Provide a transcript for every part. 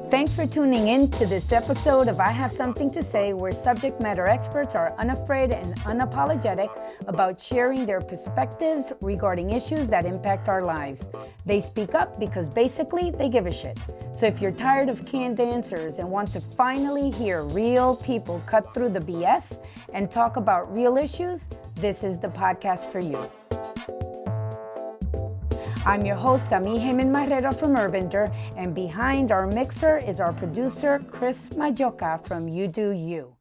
Thanks for tuning in to this episode of I Have Something to Say, where subject matter experts are unafraid and unapologetic about sharing their perspectives regarding issues that impact our lives. They speak up because basically they give a shit. So if you're tired of canned answers and want to finally hear real people cut through the BS and talk about real issues, this is the podcast for you. I'm your host, Sami Heyman Marrero from URBANDER, and behind our mixer is our producer, Chris Majoka from UdoU.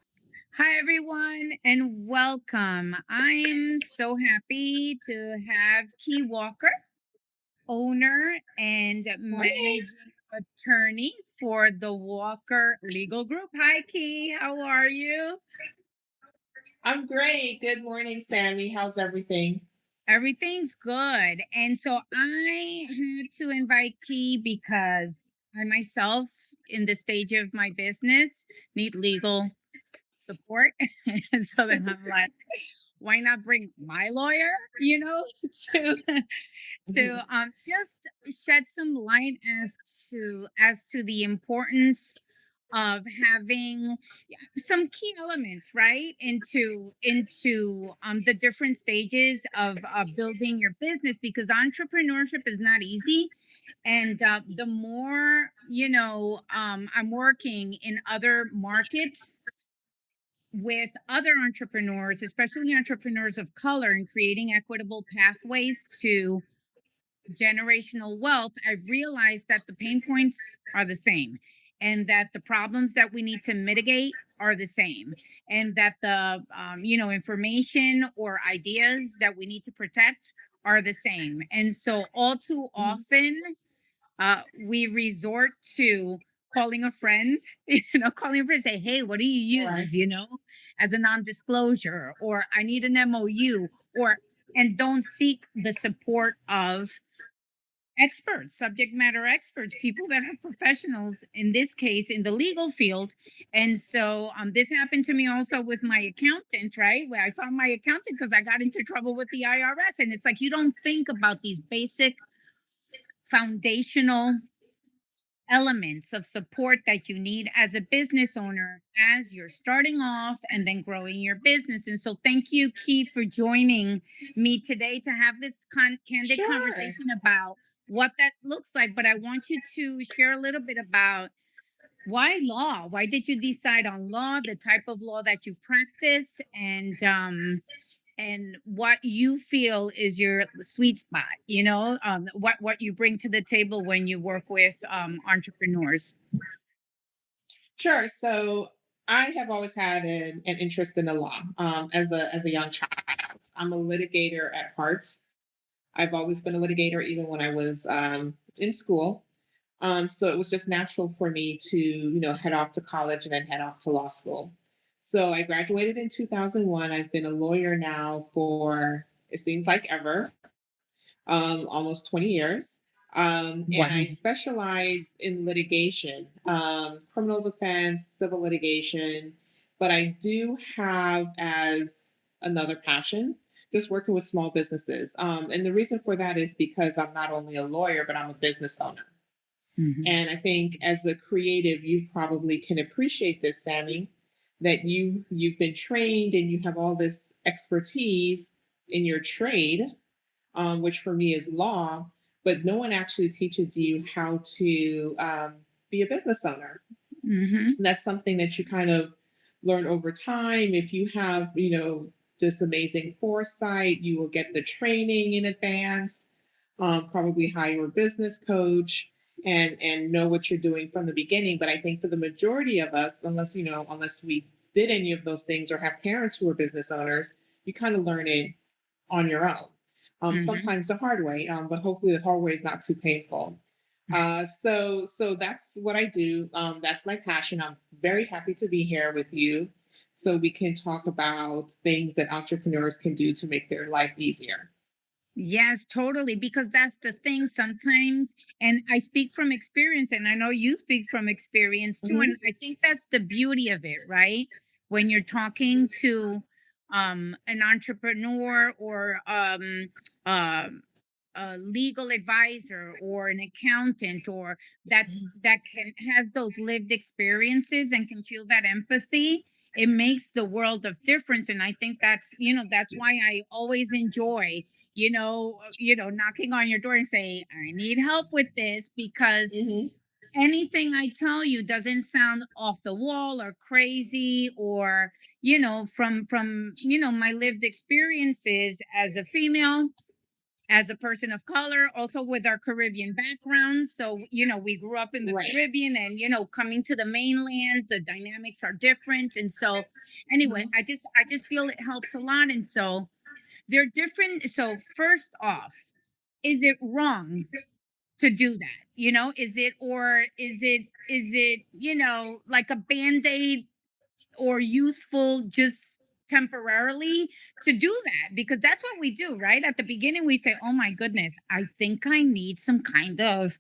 Hi, everyone, and welcome. I'm so happy to have Kye Walker, owner and managing attorney for the Walker Legal Group. Hi, Kye. How are you? I'm great. Good morning, Sammy. How's everything? Everything's good. And so I had to invite Kye because I myself, in the stage of my business, need legal support. And so then I'm like, why not bring my lawyer, to just shed some light as to the importance of having some key elements, right, into the different stages of building your business, because entrepreneurship is not easy. And the more I'm working in other markets with other entrepreneurs, especially entrepreneurs of color, and creating equitable pathways to generational wealth, I've realized that the pain points are the same, and that the problems that we need to mitigate are the same, and that the information or ideas that we need to protect are the same. And so all too often we resort to calling a friend, say, hey, what do you Right. use, as a non-disclosure, or I need an MOU, and don't seek the support of experts, subject matter experts, people that are professionals, in this case, in the legal field. And so this happened to me also with my accountant, right? Where I found my accountant because I got into trouble with the IRS. And it's like, you don't think about these basic foundational elements of support that you need as a business owner as you're starting off and then growing your business. And so thank you, Kye, for joining me today to have this candid Sure. conversation about what that looks like. But I want you to share a little bit about why law. Why did you decide on law, the type of law that you practice, and what you feel is your sweet spot, what you bring to the table when you work with entrepreneurs. Sure. So I have always had an interest in the law as a young child. I'm a litigator at heart. I've always been a litigator, even when I was in school. So it was just natural for me to, head off to college and then head off to law school. So I graduated in 2001. I've been a lawyer now for, it seems like ever, almost 20 years. And Wow. I specialize in litigation, criminal defense, civil litigation. But I do have as another passion just working with small businesses. And the reason for that is because I'm not only a lawyer, but I'm a business owner. Mhm. And I think as a creative, you probably can appreciate this, Sammy, that you've been trained and you have all this expertise in your trade, which for me is law, but no one actually teaches you how to be a business owner. Mhm. And that's something that you kind of learn over time. If you have, this amazing foresight, you will get the training in advance, probably hire a business coach and know what you're doing from the beginning. But I think for the majority of us, unless we did any of those things or have parents who are business owners, you kind of learn it on your own. Mhm. Sometimes the hard way, but hopefully the hard way is not too painful. So that's what I do. That's my passion. I'm very happy to be here with you, so we can talk about things that entrepreneurs can do to make their life easier. Yes, totally. Because that's the thing sometimes. And I speak from experience, and I know you speak from experience too. And Mhm. I think that's the beauty of it, right? When you're talking to an entrepreneur or uh, a legal advisor or an accountant, or Mhm. that can has those lived experiences and can feel that empathy, it makes the world of difference. And I think that's, that's why I always enjoy, knocking on your door and say, I need help with this, because Mhm. anything I tell you doesn't sound off the wall or crazy, or from my lived experiences as a female, as a person of color, also with our Caribbean background. So, we grew up in the Right. Caribbean, and coming to the mainland, the dynamics are different. And so anyway, Mhm. I just feel it helps a lot. And so they're different. So first off, is it wrong to do that? Is it, or is it, like a band-aid, or useful just temporarily to do that? Because that's what we do, right? At the beginning, we say, oh my goodness, I think I need some kind of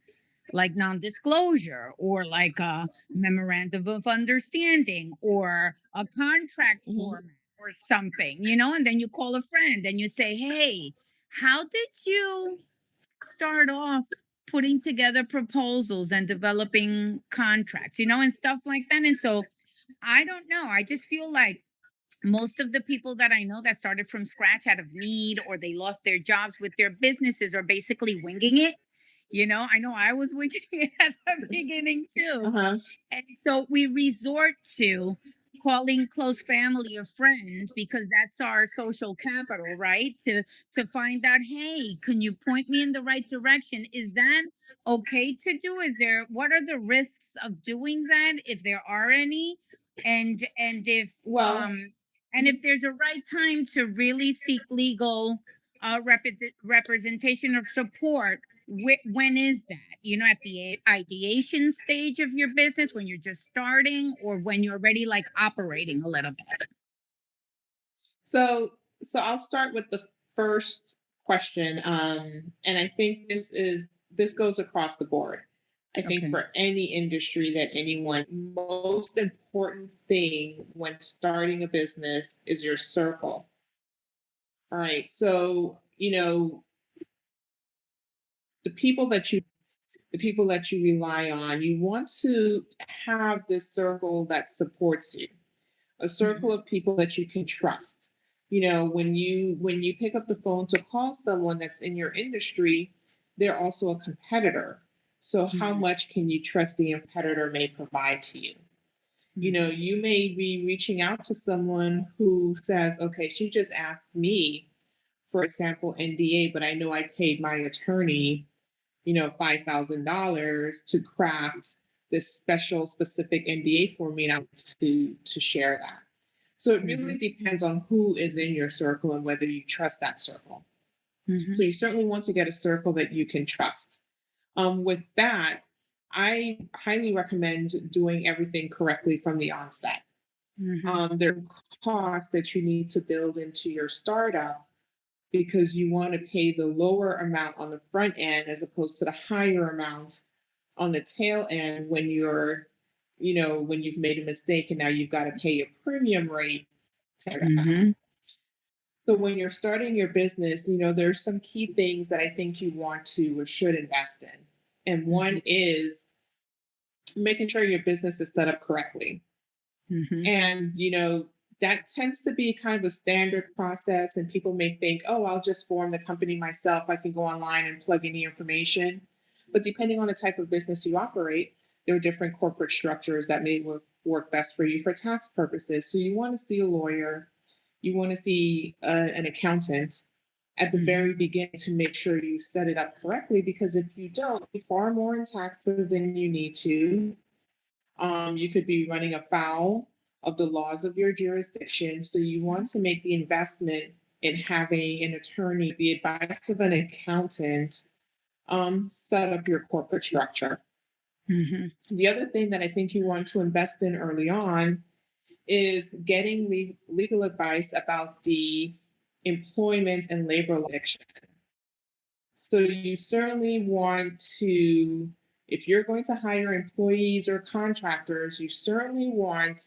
like non-disclosure, or like a memorandum of understanding, or a contract Mhm. format, or something, and then you call a friend and you say, hey, how did you start off putting together proposals and developing contracts, and stuff like that. And so I don't know. I just feel like most of the people that I know that started from scratch out of need, or they lost their jobs with their businesses, are basically winging it. I know I was winging it at the beginning too. Uh-huh. And so we resort to calling close family or friends, because that's our social capital, right? To find out, hey, can you point me in the right direction? Is that okay to do? What are the risks of doing that, if there are any? Well, And if there's a right time to really seek legal representation of support, when is that? At the ideation stage of your business, when you're just starting, or when you're already like operating a little bit? so I'll start with the first question. And I think this goes across the board. I think Okay. for any industry that anyone, most important thing when starting a business is your circle. All right. So, the people that you the people that you rely on, you want to have this circle that supports you, a circle Mhm. of people that you can trust. When you pick up the phone to call someone that's in your industry, they're also a competitor. So how Mhm. much can you trust the competitor may provide to you? Mhm. You may be reaching out to someone who says, okay, she just asked me for a sample NDA, but I know I paid my attorney, $5,000 to craft this special specific NDA for me, and I want to share that. So it really Mhm. depends on who is in your circle and whether you trust that circle. So Mhm. you certainly want to get a circle that you can trust. With that, I highly recommend doing everything correctly from the onset. Mhm. There are costs that you need to build into your startup because you want to pay the lower amount on the front end as opposed to the higher amount on the tail end when you've made a mistake and now you've got to pay a premium rate. Mhm. So when you're starting your business, there's some key things that I think you want to or should invest in. And one Mhm. is making sure your business is set up correctly. Mhm. And, that tends to be kind of a standard process. And people may think, oh, I'll just form the company myself. I can go online and plug in the information. But depending on the type of business you operate, there are different corporate structures that may work best for you for tax purposes. So you want to see a lawyer, you want to see an accountant at the very Mhm. beginning to make sure you set it up correctly. Because if you don't, you far more in taxes than you need to. You could be running afoul of the laws of your jurisdiction. So you want to make the investment in having an attorney, the advice of an accountant, set up your corporate structure. Mhm. The other thing that I think you want to invest in early on is getting legal advice about the employment and labor legislation. So you certainly want to, if you're going to hire employees or contractors, you certainly want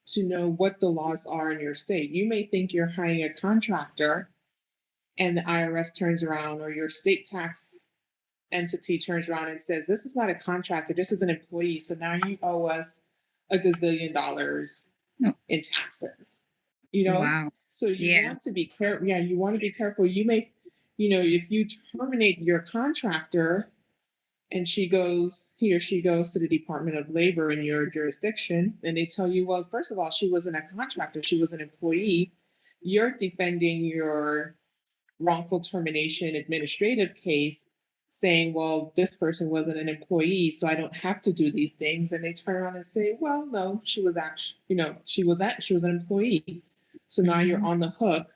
to know what the laws are in your state. You may think you're hiring a contractor and the IRS turns around, or your state tax entity turns around and says, this is not a contractor, this is an employee. So now you owe us $1 gazillion No. in taxes, you know? Wow. So you Yeah. want to be careful. Yeah, you want to be careful. You may, if you terminate your contractor and he or she goes to the Department of Labor in your jurisdiction, and they tell you, well, first of all, she wasn't a contractor, she was an employee. You're defending your wrongful termination administrative case, saying, well, this person wasn't an employee, so I don't have to do these things. And they turn around and say, well, no, she was actually, she was an employee. So now you're Mhm. on the hook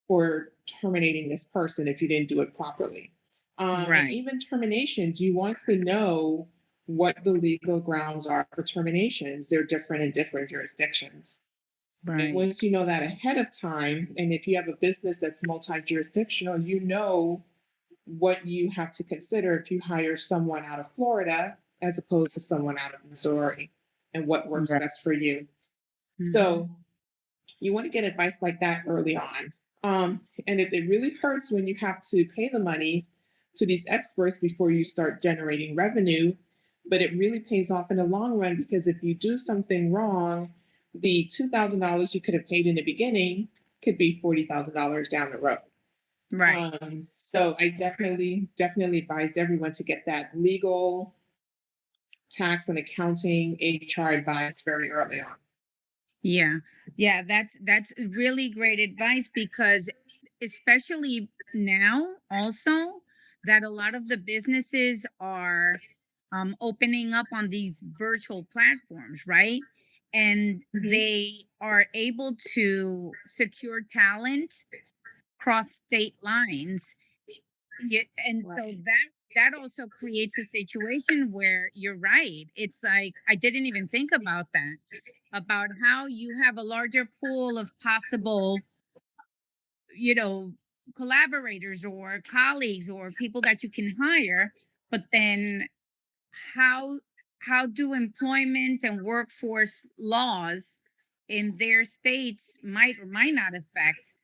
for terminating this person if you didn't do it properly. And Right. even terminations, you want to know what the legal grounds are for terminations. They're different in different jurisdictions. And Right. once you know that ahead of time, and if you have a business that's multi-jurisdictional, you know what you have to consider if you hire someone out of Florida as opposed to someone out of Missouri, and what works Right. best for you. Mhm. So you want to get advice like that early on. And it really hurts when you have to pay the money to these experts before you start generating revenue. But it really pays off in the long run, because if you do something wrong, the $2,000 you could have paid in the beginning could be $40,000 down the road. Right. So I definitely advise everyone to get that legal, tax, and accounting HR advice very early on. Yeah. Yeah, that's really great advice because especially now also that a lot of the businesses are opening up on these virtual platforms, right? And Mhm. they are able to secure talent cross state lines. Yeah, and so Right. that also creates a situation where you're right. It's like I didn't even think about that, about how you have a larger pool of possible, you know, collaborators or colleagues or people that you can hire, but then how how do employment and workforce laws in their states might or might not affect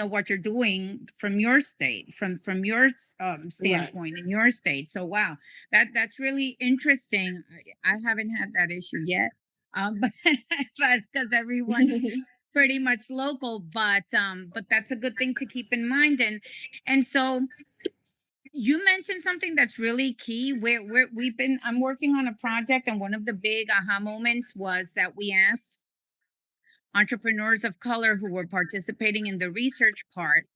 what you're doing from your state, from your Right. standpoint in your state. So wow, that's really interesting. I haven't had that issue yet, but but because everyone's pretty much local, but that's a good thing to keep in mind. And so you mentioned something that's really key. I'm working on a project, and one of the big aha moments was that we asked entrepreneurs of color who were participating in the research part,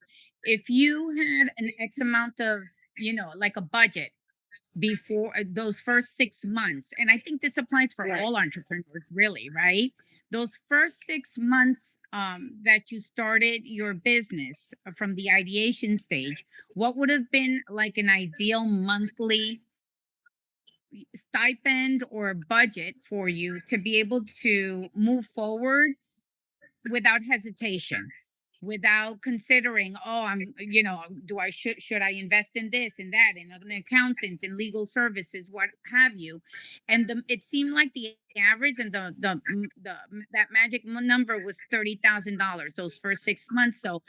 if you had an X amount of, like a budget before those first 6 months. And I think this applies for Right. all entrepreneurs, really, right? Those first 6 months that you started your business from the ideation stage, what would have been like an ideal monthly stipend or budget for you to be able to move forward without hesitation, without considering, oh, do I should I invest in this and that and an accountant and legal services, what have you. And it seemed like the average and that magic number was $30,000 those first 6 months. So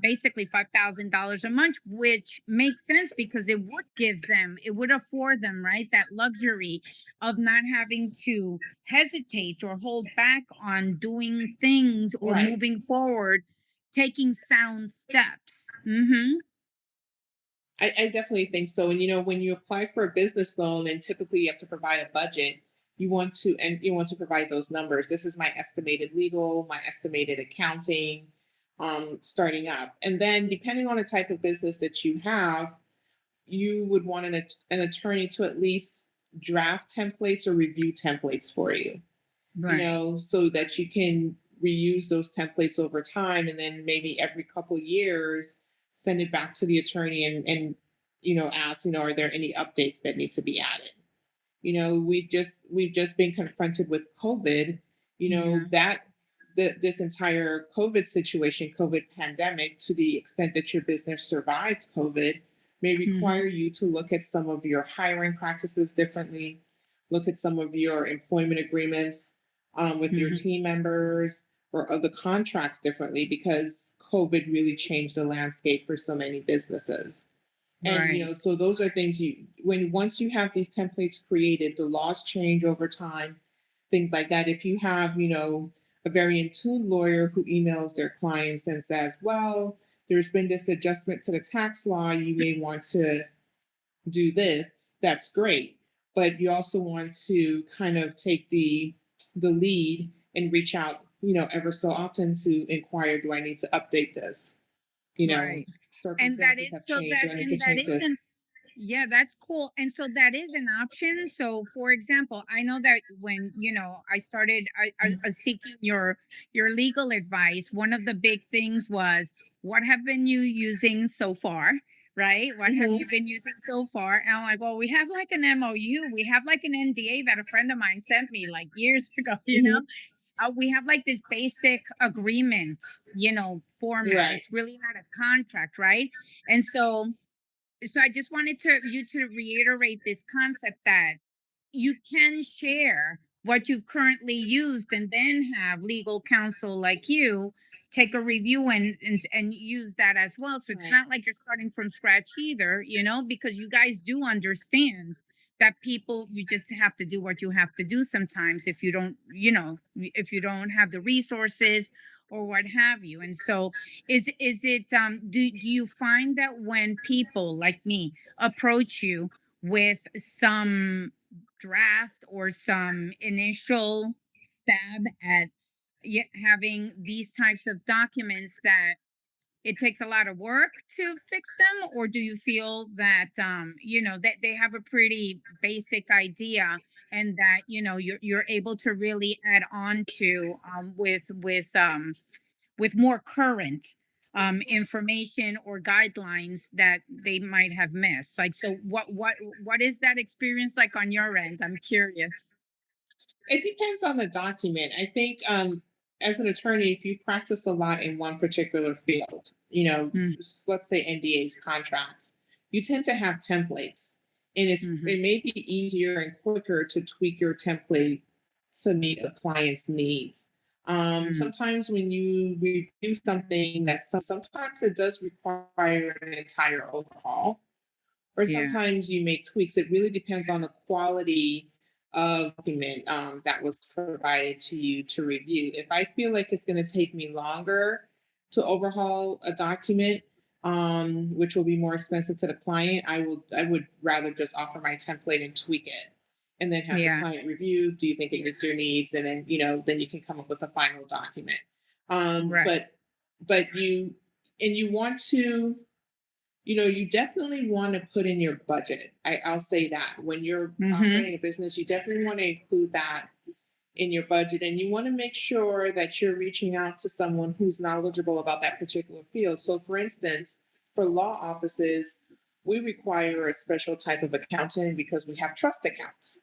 basically $5,000 a month, which makes sense because it would afford them, right, that luxury of not having to hesitate or hold back on doing things or Right. moving forward, taking sound steps. Hmm. I definitely think so. And when you apply for a business loan, and typically you have to provide a budget, you want to provide those numbers. This is my estimated legal, my estimated accounting, starting up. And then depending on the type of business that you have, you would want an attorney to at least draft templates or review templates for you, Right. so that you can reuse those templates over time, and then maybe every couple years send it back to the attorney, and ask, are there any updates that need to be added? We've just been confronted with COVID, Yeah. that this entire COVID situation, COVID pandemic, to the extent that your business survived COVID, may Hmm. require you to look at some of your hiring practices differently, look at some of your employment agreements with your Hmm. team members or other contracts differently, because COVID really changed the landscape for so many businesses. And Right. so those are things when once you have these templates created, the laws change over time, things like that. If you have, a very in tune lawyer who emails their clients and says, well, there's been this adjustment to the tax law, you may want to do this, that's great. But you also want to kind of take the lead and reach out, ever so often to inquire, do I need to update this? You know, Right. And that circumstances is have so changed. that Do I need to and that change is this? an Yeah, that's cool. And so that is an option. So for example, I know that when, I started seeking your legal advice, one of the big things was, what have been you using so far? Right? What have you Hmm. been using so far? And I'm like, well, we have like an MOU. We have like an NDA that a friend of mine sent me like years ago, Hmm. we have like this basic agreement, format. Right. It's really not a contract, right? And so I just wanted you to reiterate this concept that you can share what you've currently used and then have legal counsel like you take a review and use that as well. So it's Right. not like you're starting from scratch either, because you guys do understand that people, you just have to do what you have to do sometimes if you don't, if you don't have the resources or what have you. And so is it do you find that when people like me approach you with some draft or some initial stab at having these types of documents, that it takes a lot of work to fix them, or do you feel that that they have a pretty basic idea, and that you're able to really add on to with more current information or guidelines that they might have missed? Like, so what is that experience like on your end? I'm curious. It depends on the document. I think as an attorney, if you practice a lot in one particular field, let's say NDAs, contracts, you tend to have templates. And Mm-hmm. it may be easier and quicker to tweak your template to meet a client's needs. Mm, Sometimes when you review something sometimes it does require an entire overhaul, or yeah. sometimes you make tweaks. It really depends on the quality of document that was provided to you to review. If I feel like it's going to take me longer to overhaul a document, which will be more expensive to the client, I would rather just offer my template and tweak it, and then have the Yeah. client review. Do you think it meets your needs? And then then you can come up with a final document. Um, Right. but but you want to you definitely want to put in your budget. I'll say that when you're Mm-hmm. operating a business, you definitely want to include that in your budget. And you want to make sure that you're reaching out to someone who's knowledgeable about that particular field. So, for instance, for law offices, we require a special type of accountant because we have trust accounts.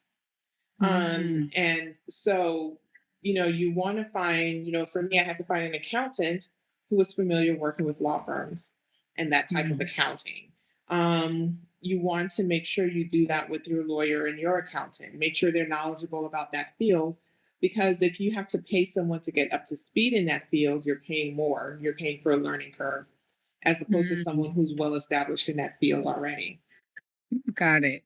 Mm, And so, you want to find, for me, I had to find an accountant who was familiar working with law firms and that type of mm, accounting. You want to make sure you do that with your lawyer and your accountant. Make sure they're knowledgeable about that field, because if you have to pay someone to get up to speed in that field, you're paying more. You're paying for a learning curve as opposed to mm. someone who's well established in that field already. Got it.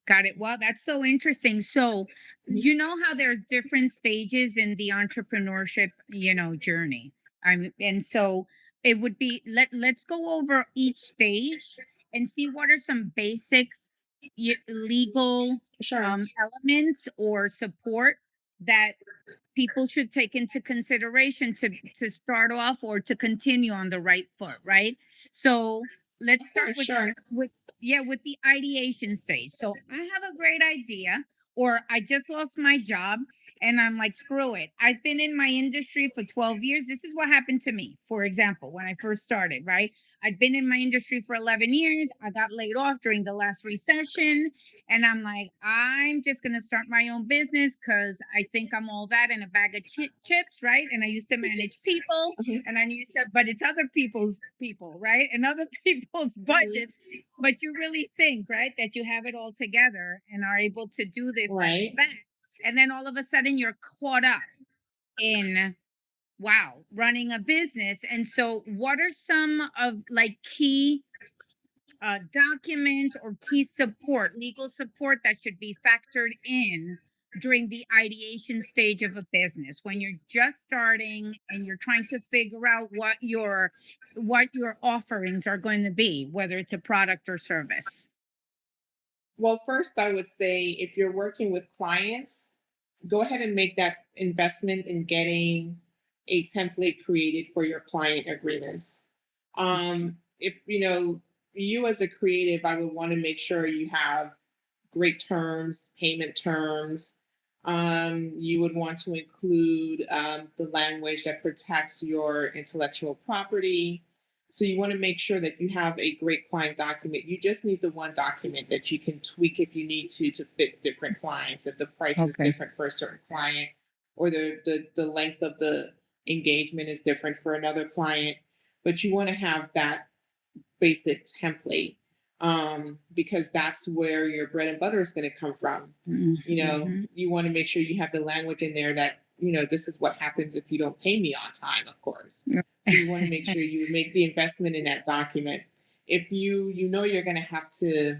Got it. Wow, that's so interesting. So, Mhm. you know how there's different stages in the entrepreneurship, journey. And so it would be, let's go over each stage and see what are some basic legal Sure. elements or support that people should take into consideration to start off or to continue on the right foot, right? So let's start Okay, sure. with with the ideation stage. So I have a great idea, or I just lost my job and I'm like, screw it. I've been in my industry for 12 years. This is what happened to me, for example, when I first started, right? I'd been in my industry for 11 years. I got laid off during the last recession. And I'm like, I'm just going to start my own business because I think I'm all that in a bag of chips, right? And I used to manage people, Mhm, and I used to, but it's other people's people, right? And other people's mhm. budgets. But you really think, right, that you have it all together and are able to do this like Right. that. And then all of a sudden you're caught up in Wow, running a business. And so, what are some of like key documents or key support, legal support that should be factored in during the ideation stage of a business when you're just starting and you're trying to figure out what your offerings are going to be, whether it's a product or service? Well, first, I would say if you're working with clients, go ahead and make that investment in getting a template created for your client agreements. If you as a creative, I would want to make sure you have great terms, payment terms. You would want to include the language that protects your intellectual property. So you want to make sure that you have a great client document. You just need the one document that you can tweak if you need to fit different clients. If the price is Okay. different for a certain client, or the length of the engagement is different for another client, but you want to have that basic template, because that's where your bread and butter is going to come from. Mm-hmm. You want to make sure you have the language in there that, this is what happens if you don't pay me on time, of course. So you want to make sure you make the investment in that document. If you're going to have to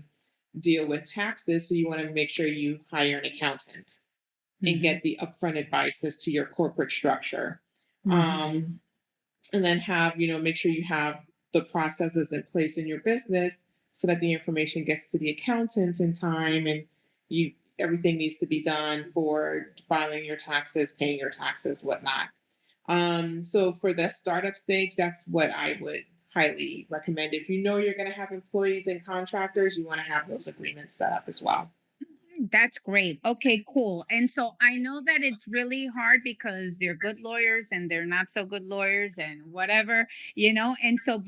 deal with taxes, so you want to make sure you hire an accountant and Hmm. get the upfront advice as to your corporate structure. Hmm. Um, and then make sure you have the processes in place in your business so that the information gets to the accountant in time, and you everything needs to be done for filing your taxes, paying your taxes, whatnot. So for the startup stage, that's what I would highly recommend. If you know you're going to have employees and contractors, you want to have those agreements set up as well. That's great. Okay, cool. And so I know that it's really hard because they're good lawyers and they're not so good lawyers and whatever, And so,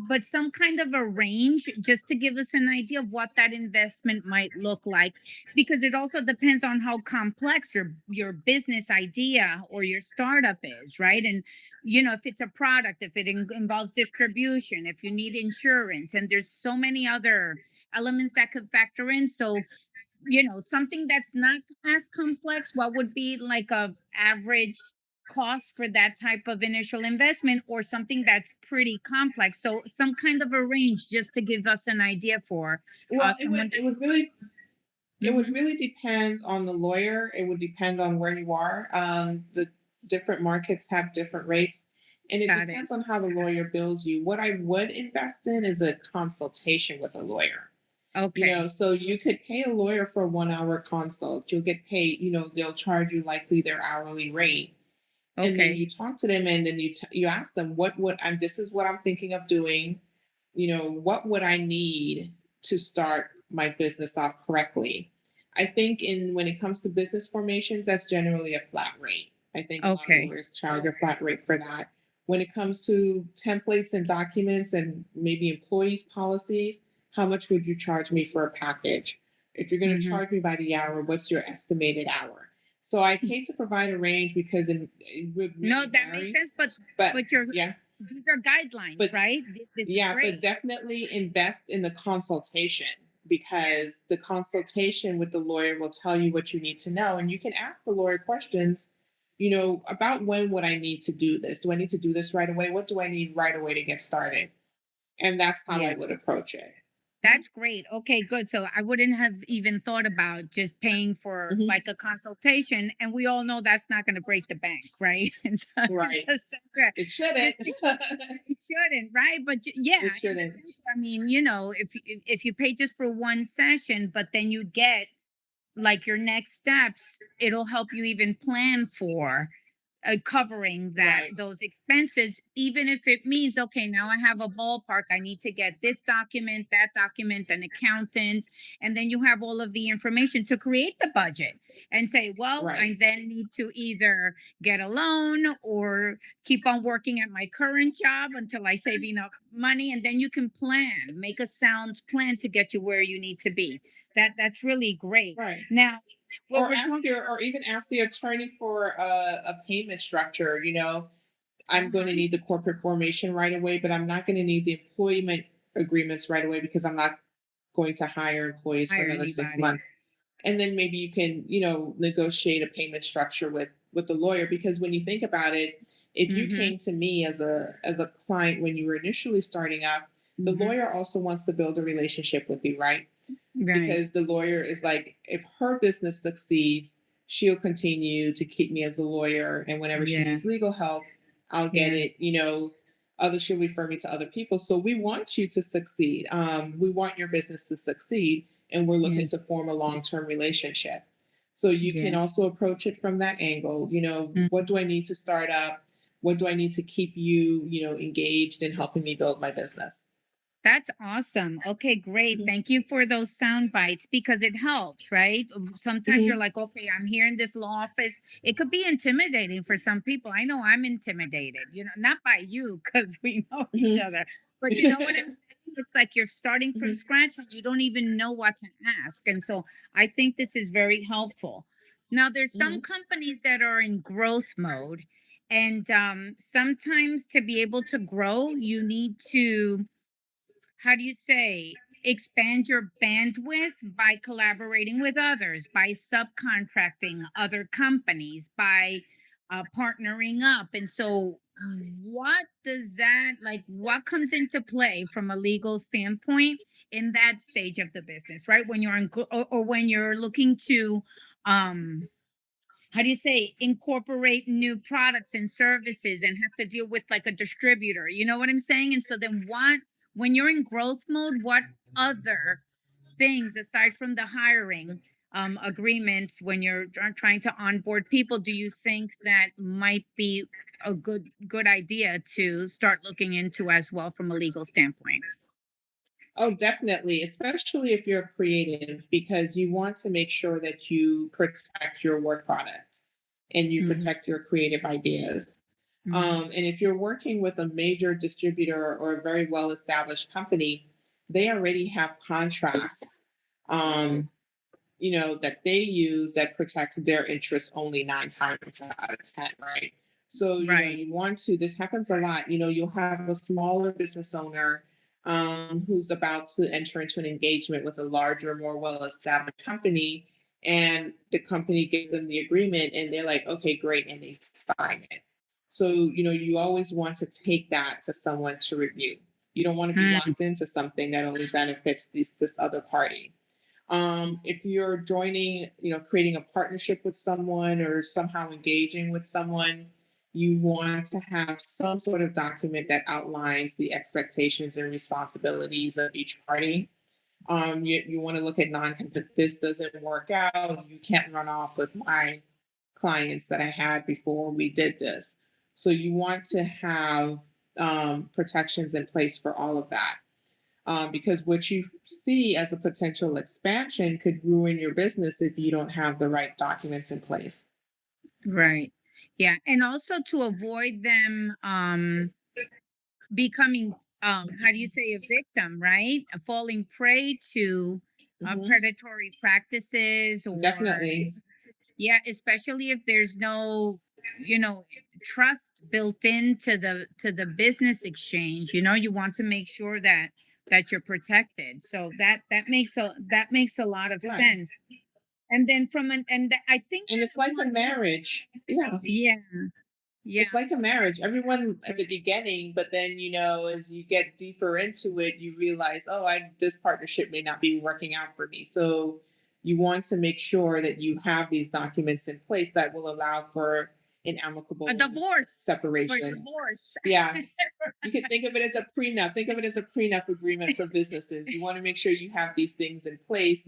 but some kind of a range just to give us an idea of what that investment might look like, because it also depends on how complex your business idea or your startup is, right? And if it's a product, if it involves distribution, if you need insurance, and there's so many other elements that could factor in. So something that's not as complex, what would be like a average cost for that type of initial investment, or something that's pretty complex? So some kind of a range just to give us an idea for Well, someone it that's. would really it would Mhm. really depend on the lawyer. It would depend on where you are. The different markets have different rates, and it Got it. depends on how the lawyer bills you. What I would invest in is a consultation with a lawyer. Okay. So you could pay a lawyer for a 1 hour consult. You'll get paid. They'll charge you likely their hourly rate, and then Okay. you talk to them, and then you ask them what would I'm this is what I'm thinking of doing. What would I need to start my business off correctly? I think in when it comes to business formations, that's generally a flat rate. I think a lot of Okay. lawyers charge a flat rate for that. When it comes to templates and documents and maybe employees policies, how much would you charge me for a package? If you're going to Hmm. charge me by the hour, what's your estimated hour? So I hate to provide a range because it would No, really that makes vary. sense. But But but you're yeah, these are guidelines, but right? This is yeah, but great. definitely invest in the consultation, because the consultation with the lawyer will tell you what you need to know. And you can ask the lawyer questions, about when would I need to do this? Do I need to do this right away? What do I need right away to get started? And that's how I Yeah. would approach it. That's great. Okay, good. So I wouldn't have even thought about just paying for Mhm. like a consultation. And we all know that's not going to break the bank, right? And so Right. just, It shouldn't. just it shouldn't, right? But yeah, It in the shouldn't. sense, I mean, if you pay just for one session, but then you get like your next steps, it'll help you even plan for covering Right. those expenses, even if it means, okay, now I have a ballpark, I need to get this document, that document, an accountant, and then you have all of the information to create the budget and say, well, Right. I then need to either get a loan or keep on working at my current job until I save enough money, and then you can plan, make a sound plan to get you where you need to be. That's really great. Right. Now, what Or we're talking. or even ask the attorney for a payment structure. I'm going to Uh-huh. need the corporate formation right away, but I'm not going to need the employment agreements right away because I'm not going to hire employees for Hire another six anybody. months. And then maybe you can, negotiate a payment structure with the lawyer, because when you think about it, If you Mm-hmm. came to me as a client when you were initially starting up, the Mm-hmm. lawyer also wants to build a relationship with you, right? Right. Because the lawyer is like, if her business succeeds, she'll continue to keep me as a lawyer. And whenever she Yeah. needs legal help, I'll get Yeah. it. Other she'll refer me to other people. So we want you to succeed. We want your business to succeed, and we're Yeah. looking to form a long-term relationship. So you can Yeah. also approach it from that angle. What Mm. do I need to start up? What do I need to keep you, engaged in helping me build my business? That's awesome. Okay, great. Mhm. Thank you for those sound bites because it helps, right? Sometimes you're Mhm. like, okay, I'm here in this law office. It could be intimidating for some people. I know I'm intimidated, not by you because we know each Mhm. other, but you know what I'm saying? It's like you're starting from Mhm. scratch and you don't even know what to ask. And so I think this is very helpful. Now, there's some Mhm. companies that are in growth mode. And sometimes to be able to grow, you need to, how do you say, expand your bandwidth by collaborating with others, by subcontracting other companies, by partnering up. And so what does that, like, what comes into play from a legal standpoint in that stage of the business, right? When you're or when you're looking to um how do you say, incorporate new products and services and have to deal with like a distributor, you know what I'm saying? And so then what, when you're in growth mode, what other things aside from the hiring agreements, when you're trying to onboard people, do you think that might be a good idea to start looking into as well from a legal standpoint? Oh, definitely, especially if you're creative, because you want to make sure that you protect your work product and you Hmm. protect your creative ideas. Hmm. And if you're working with a major distributor or a very well established company, they already have contracts, um, that they use that protects their interests only 9 times out of 10, right? So, Right. you want to, this happens a lot. You'll have a smaller business owner who's about to enter into an engagement with a larger, more well established company. And the company gives them the agreement and they're like, okay, great. And they sign it. So, you always want to take that to someone to review. You don't want to be Mm. locked into something that only benefits this other party. If you're joining, creating a partnership with someone or somehow engaging with someone, you want to have some sort of document that outlines the expectations and responsibilities of each party. You want to look at non, this doesn't work out. You can't run off with my clients that I had before we did this. So you want to have protections in place for all of that, because what you see as a potential expansion could ruin your business if you don't have the right documents in place. Right. Yeah. And also to avoid them becoming, how do you say, a victim, right? Falling prey to Hmm. predatory practices, or Definitely. yeah, especially if there's no, you know, trust built into the business exchange. You want to make sure that you're protected. So that makes a lot of Right. sense. And then I think And it's that like a marriage. Yeah. yeah, It's yeah. like a marriage. Everyone at the beginning, but then, as you get deeper into it, you realize, oh, this partnership may not be working out for me. So you want to make sure that you have these documents in place that will allow for an A amicable divorce, for separation. divorce. Yeah. You can think of it as a prenup. Think of it as a prenup agreement for businesses. You want to make sure you have these things in place.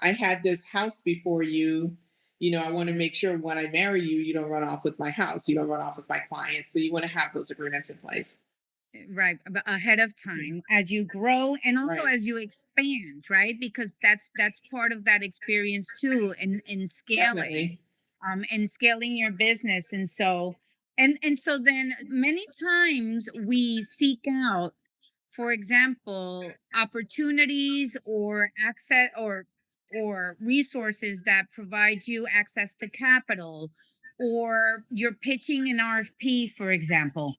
I had this house before you. I want to make sure when I marry you, you don't run off with my house. You don't run off with my clients. So you want to have those agreements in place. Right, ahead of time as you grow and also Right. as you expand, right? Because that's part of that experience too, in scaling, Definitely. and scaling your business. And so so then many times we seek out, for example, opportunities or access, or resources that provide you access to capital, or you're pitching an RFP, for example,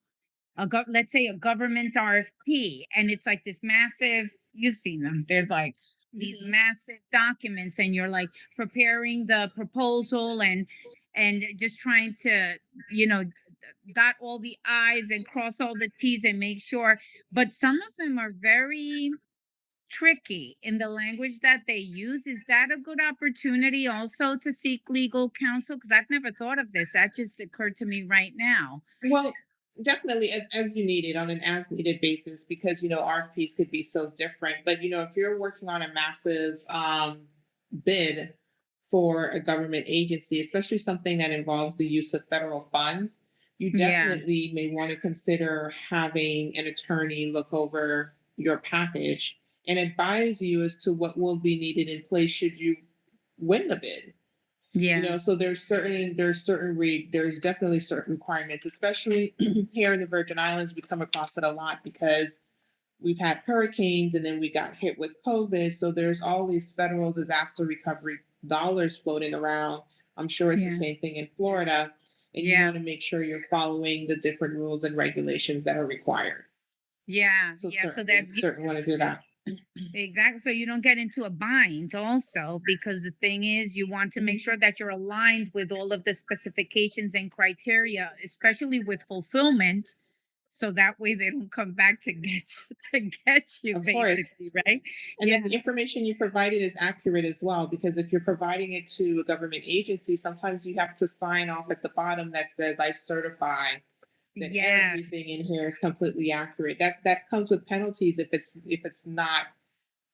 let's say a government RFP, and it's like this massive, you've seen them. They're like these Hmm. massive documents, and you're like preparing the proposal and just trying to, you know, dot all the I's and cross all the T's and make sure. But some of them are very tricky in the language that they use. Is that a good opportunity also to seek legal counsel? Because I've never thought of this. That just occurred to me right now. Well, definitely as you need it on an as needed basis because RFPs could be so different. But if you're working on a massive bid for a government agency, especially something that involves the use of federal funds, you Yeah, definitely may want to consider having an attorney look over your package and advise you as to what will be needed in place should you win the bid. yeah, So there's definitely certain requirements, especially here in the Virgin Islands. We come across it a lot because we've had hurricanes and then we got hit with COVID. So there's all these federal disaster recovery dollars floating around. I'm sure it's the yeah, same thing in Florida. And you yeah, want to make sure you're following the different rules and regulations that are required. yeah, So yeah. So that certainly want to do that. exactly. So you don't get into a bind also, because the thing is, you want to make sure that you're aligned with all of the specifications and criteria, especially with fulfillment. So that way they don't come back to get you, to get you Of course. basically, right? And then Yeah. the information you provided is accurate as well, because if you're providing it to a government agency, sometimes you have to sign off at the bottom that says, I certify that Yeah. everything in here is completely accurate. That comes with penalties if it's not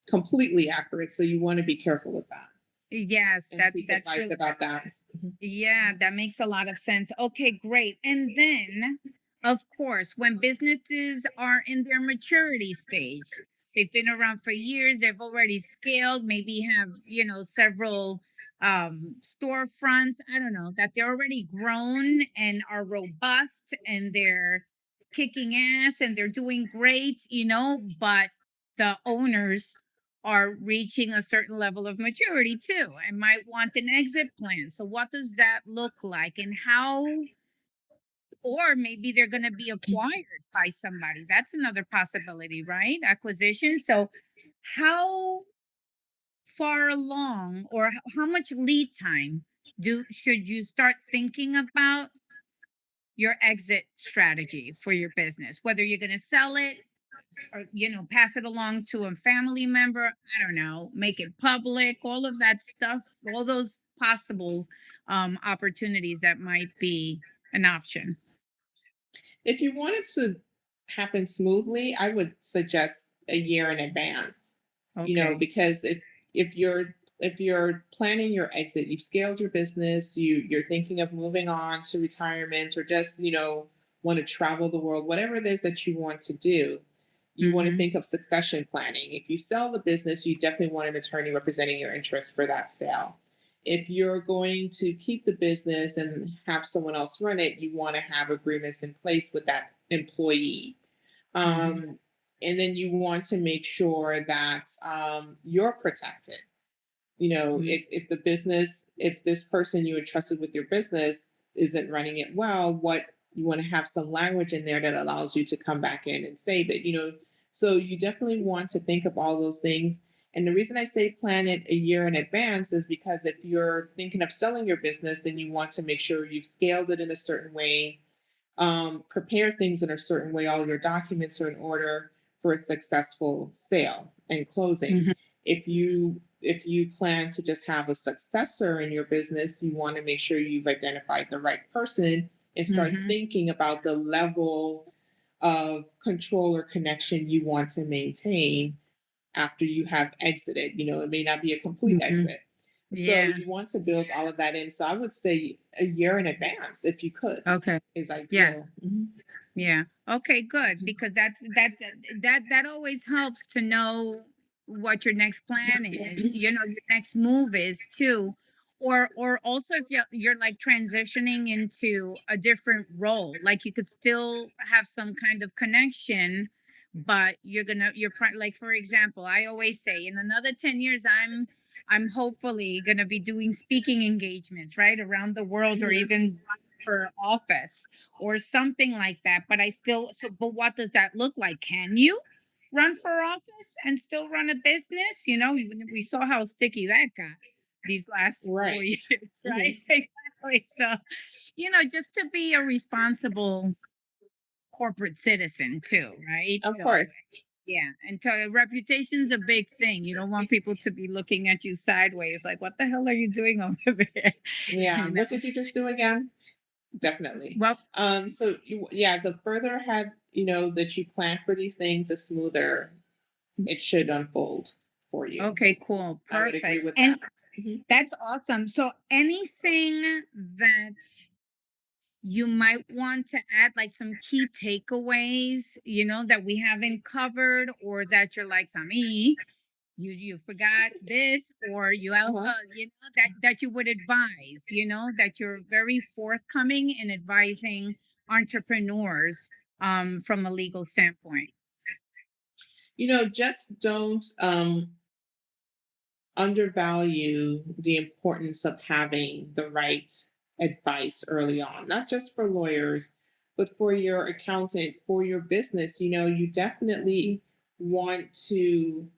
completely accurate. So you want to be careful with that Yes, and that's seek that's advice really about that. Mhm. yeah, that makes a lot of sense. Okay, great. And then, of course, when businesses are in their maturity stage, they've been around for years, they've already scaled, maybe have, several storefronts, I don't know, that they're already grown and are robust and they're kicking ass and they're doing great, but the owners are reaching a certain level of maturity too and might want an exit plan. So, what does that look like, and how, or maybe they're going to be acquired by somebody? That's another possibility, right? Acquisition. So, how far along, or how much lead time should you start thinking about your exit strategy for your business, whether you're going to sell it, or pass it along to a family member, I don't know, make it public, all of that stuff, all those possible opportunities that might be an option. If you want it to happen smoothly, I would suggest a year in advance. Okay. Because if you're planning your exit, you've scaled your business, you're thinking of moving on to retirement or just, want to travel the world, whatever it is that you want to do, you want to Mm-hmm. think of succession planning. If you sell the business, you definitely want an attorney representing your interest for that sale. If you're going to keep the business and have someone else run it, you want to have agreements in place with that employee. Mm-hmm. Um, and then you want to make sure that you're protected. If this person you entrusted with your business isn't running it well, what you want to have some language in there that allows you to come back in and save it. So you definitely want to think of all those things. And the reason I say plan it a year in advance is because if you're thinking of selling your business, then you want to make sure you've scaled it in a certain way, prepare things in a certain way, all your documents are in order for a successful sale and closing. Mm-hmm. If you plan to just have a successor in your business, you want to make sure you've identified the right person and start Mm-hmm. thinking about the level of control or connection you want to maintain after you have exited. It may not be a complete Mm-hmm. exit. So Yeah. you want to build all of that in. So I would say a year in advance, if you could, Okay. is Yes. ideal. Mhm. Yeah. Okay, good. Because that always helps to know what your next plan is, your next move is too. Or also if you're like transitioning into a different role, like you could still have some kind of connection, but like, for example, I always say in another 10 years I'm hopefully going to be doing speaking engagements right around the world, or Mhm. even for office or something like that. But but what does that look like? Can you run for office and still run a business? We saw how sticky that got these last four Right. years, Mhm. right? Exactly. So, just to be a responsible corporate citizen too, right? Of So, course. yeah, and so reputation's a big thing. You don't want people to be looking at you sideways, like, what the hell are you doing over there? Yeah. You know? What did you just do again? Definitely. Well, Yeah, the further ahead, that you plan for these things, the smoother it should unfold for you. okay, cool. I would agree Perfect. with that. And Mhm. that's awesome. So anything that you might want to add, like some key takeaways, that we haven't covered, or that you're like, Sami, you forgot this, or you also, Uh-huh. that you would advise, that you're very forthcoming in advising entrepreneurs from a legal standpoint. Just don't undervalue the importance of having the right advice early on, not just for lawyers, but for your accountant, for your business. You definitely want to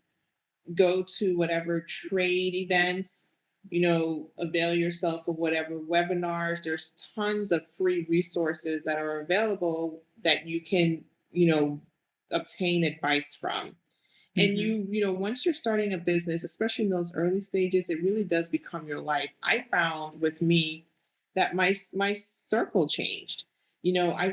go to whatever trade events, avail yourself of whatever webinars. There's tons of free resources that are available that you can, obtain advice from. And Hmm. once you're starting a business, especially in those early stages, it really does become your life. I found with me that my circle changed. I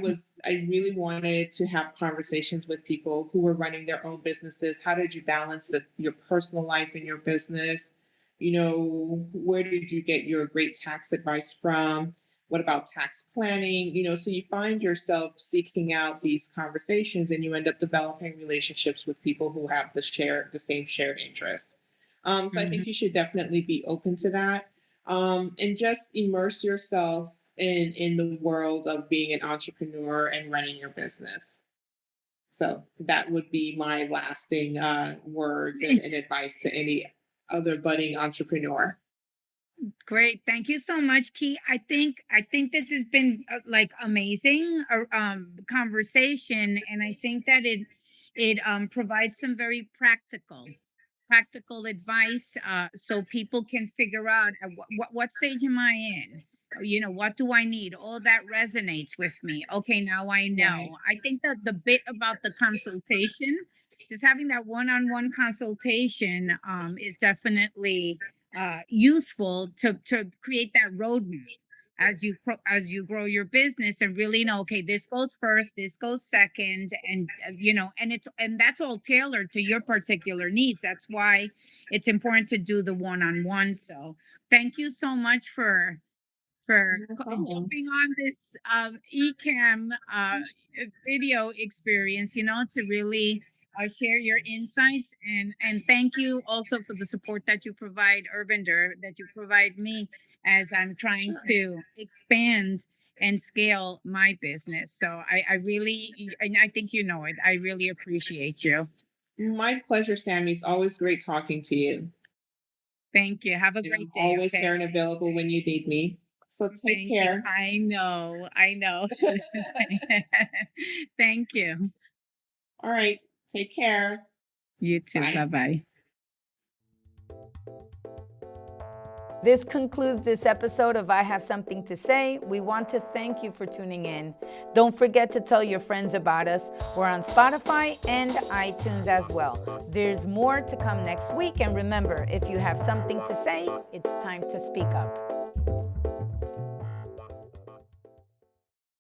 really wanted to have conversations with people who were running their own businesses. How did you balance your personal life and your business? Where did you get your great tax advice from? What about tax planning? So you find yourself seeking out these conversations, and you end up developing relationships with people who have the same shared interests. So I Hmm. think you should definitely be open to that, and just immerse yourself in the world of being an entrepreneur and running your business. So that would be my lasting words and advice to any other budding entrepreneur. Great. Thank you so much, Key. I think this has been like amazing conversation, and I think that it provides some very practical advice, so people can figure out what stage am I in. What do I need? All that resonates with me. Okay, now I Right. know. I think that the bit about the consultation, just having that one-on-one consultation, is definitely useful to create that roadmap as you grow your business, and really know, okay, this goes first, this goes second, and and that's all tailored to your particular needs. That's why it's important to do the one-on-one. So thank you so much for No problem. jumping on this eCam video experience, to really share your insights, and thank you also for the support that you provide Urbander, that you provide me as I'm trying Sure. to expand and scale my business. So I really, and I think it, I really appreciate you. My pleasure, Sammy. It's always great talking to you. Thank you. Have a And I'm great day. always here Okay. and available when you need me. So take Thank you. care. I know. Thank you. All right. Take care. You too. Bye. Bye bye. This concludes this episode of I Have Something to Say. We want to thank you for tuning in. Don't forget to tell your friends about us. We're on Spotify and iTunes as well. There's more to come next week. And remember, if you have something to say, it's time to speak up.